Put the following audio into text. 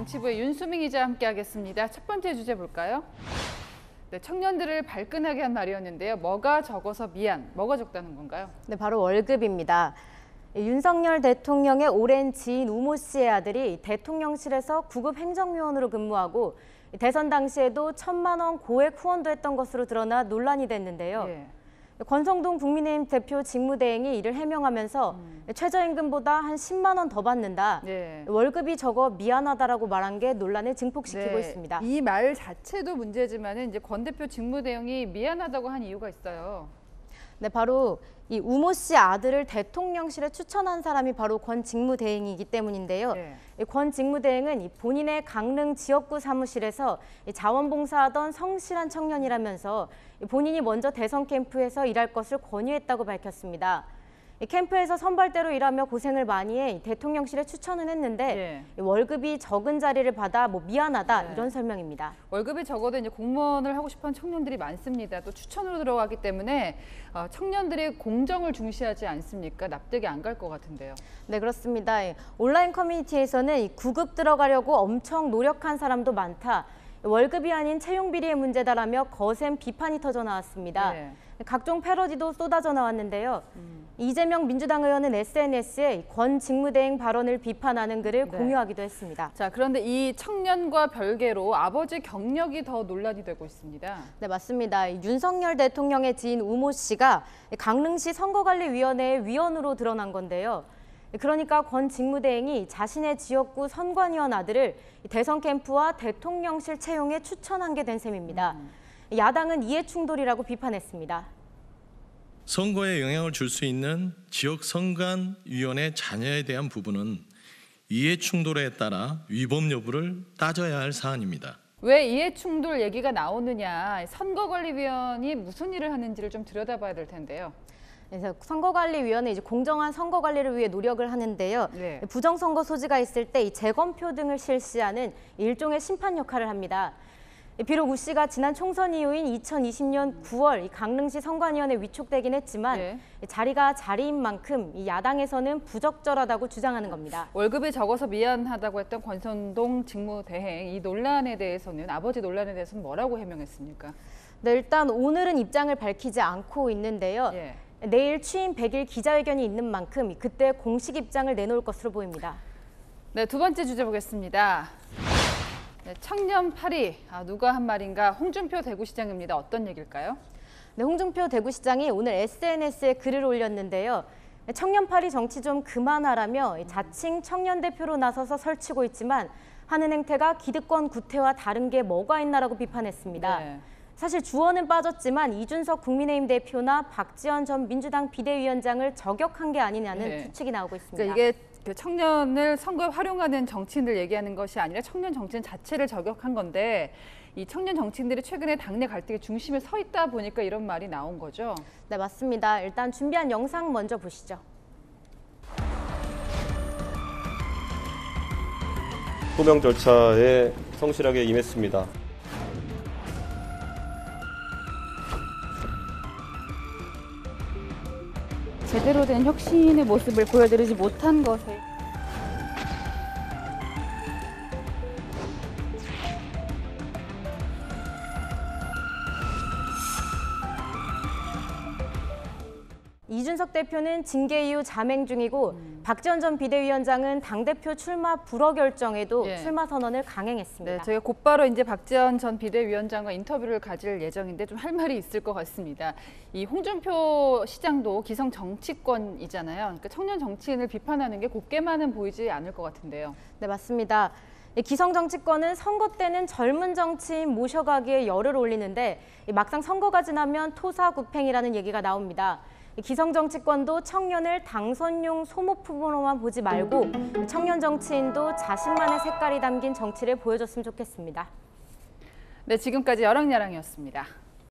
정치부의 윤수민 기자와 함께하겠습니다. 첫 번째 주제 볼까요? 네, 청년들을 발끈하게 한 말이었는데요. 뭐가 적어서 미안, 뭐가 적다는 건가요? 네, 바로 월급입니다. 윤석열 대통령의 오랜 지인 우모 씨의 아들이 대통령실에서 구급 행정요원으로 근무하고 대선 당시에도 1,000만 원 고액 후원도 했던 것으로 드러나 논란이 됐는데요. 예. 권성동 국민의힘 대표 직무대행이 이를 해명하면서 최저임금보다 한 10만 원 더 받는다. 네. 월급이 적어 미안하다라고 말한 게 논란을 증폭시키고 있습니다. 이 말 자체도 문제지만 이제 권 대표 직무대행이 미안하다고 한 이유가 있어요. 네, 바로 이 우모 씨 아들을 대통령실에 추천한 사람이 바로 권 직무대행이기 때문인데요. 네. 권 직무대행은 본인의 강릉 지역구 사무실에서 자원봉사하던 성실한 청년이라면서 본인이 먼저 대선 캠프에서 일할 것을 권유했다고 밝혔습니다. 캠프에서 선발대로 일하며 고생을 많이 해 대통령실에 추천은 했는데 월급이 적은 자리를 받아 미안하다 이런 설명입니다. 월급이 적어도 이제 공무원을 하고 싶어하는 청년들이 많습니다. 또 추천으로 들어가기 때문에 청년들이 공정을 중시하지 않습니까? 납득이 안 갈 것 같은데요. 네, 그렇습니다. 온라인 커뮤니티에서는 구급 들어가려고 엄청 노력한 사람도 많다. 월급이 아닌 채용 비리의 문제다라며 거센 비판이 터져 나왔습니다. 네. 각종 패러디도 쏟아져 나왔는데요. 이재명 민주당 의원은 SNS에 권 직무대행 발언을 비판하는 글을 공유하기도 했습니다. 자, 그런데 이 청년과 별개로 아버지 경력이 더 논란이 되고 있습니다. 네, 맞습니다. 윤석열 대통령의 지인 우모 씨가 강릉시 선거관리위원회의 위원으로 드러난 건데요. 그러니까 권 직무대행이 자신의 지역구 선관위원 아들을 대선 캠프와 대통령실 채용에 추천한 게 된 셈입니다. 야당은 이해충돌이라고 비판했습니다. 선거에 영향을 줄 수 있는 지역 선관위원회 자녀에 대한 부분은 이해충돌에 따라 위법 여부를 따져야 할 사안입니다. 왜 이해충돌 얘기가 나오느냐, 선거관리위원이 무슨 일을 하는지를 좀 들여다봐야 될 텐데요. 그래서 선거관리위원회 공정한 선거관리를 위해 노력을 하는데요. 부정선거 소지가 있을 때 이 재검표 등을 실시하는 일종의 심판 역할을 합니다. 비록 우 씨가 지난 총선 이후인 2020년 9월 강릉시 선관위원회 위촉되긴 했지만 자리가 자리인 만큼 이 야당에서는 부적절하다고 주장하는 겁니다. 월급이 적어서 미안하다고 했던 권성동 직무대행, 이 논란에 대해서는 아버지 논란에 대해서는 뭐라고 해명했습니까? 네, 일단 오늘은 입장을 밝히지 않고 있는데요. 내일 취임 100일 기자회견이 있는 만큼 그때 공식 입장을 내놓을 것으로 보입니다. 네, 두 번째 주제 보겠습니다. 네, 청년 파리, 누가 한 말인가? 홍준표 대구시장입니다. 어떤 얘기일까요? 네, 홍준표 대구시장이 오늘 SNS에 글을 올렸는데요. 청년 파리 정치 좀 그만하라며 자칭 청년 대표로 나서서 설치고 있지만 하는 행태가 기득권 구태와 다른 게 뭐가 있나라고 비판했습니다. 사실 주어는 빠졌지만 이준석 국민의힘 대표나 박지원 전 민주당 비대위원장을 저격한 게 아니냐는 추측이 나오고 있습니다. 그러니까 이게 그 청년을 선거에 활용하는 정치인들 얘기하는 것이 아니라 청년 정치인 자체를 저격한 건데 이 청년 정치인들이 최근에 당내 갈등의 중심에 서 있다 보니까 이런 말이 나온 거죠? 네, 맞습니다. 일단 준비한 영상 먼저 보시죠. 소명 절차에 성실하게 임했습니다. 제대로 된 혁신의 모습을 보여드리지 못한 것에 이준석 대표는 징계 이후 자맹 중이고 박지원 전 비대위원장은 당대표 출마 불허 결정에도 출마 선언을 강행했습니다. 네, 저희가 곧바로 이제 박지원 전 비대위원장과 인터뷰를 가질 예정인데 좀 할 말이 있을 것 같습니다. 이 홍준표 시장도 기성 정치권이잖아요. 그러니까 청년 정치인을 비판하는 게 곱게만은 보이지 않을 것 같은데요. 네, 맞습니다. 기성 정치권은 선거 때는 젊은 정치인 모셔가기에 열을 올리는데 막상 선거가 지나면 토사구팽이라는 얘기가 나옵니다. 기성 정치권도 청년을 당선용 소모품 후보로만 보지 말고 청년 정치인도 자신만의 색깔이 담긴 정치를 보여줬으면 좋겠습니다. 네, 지금까지 여랑야랑이었습니다.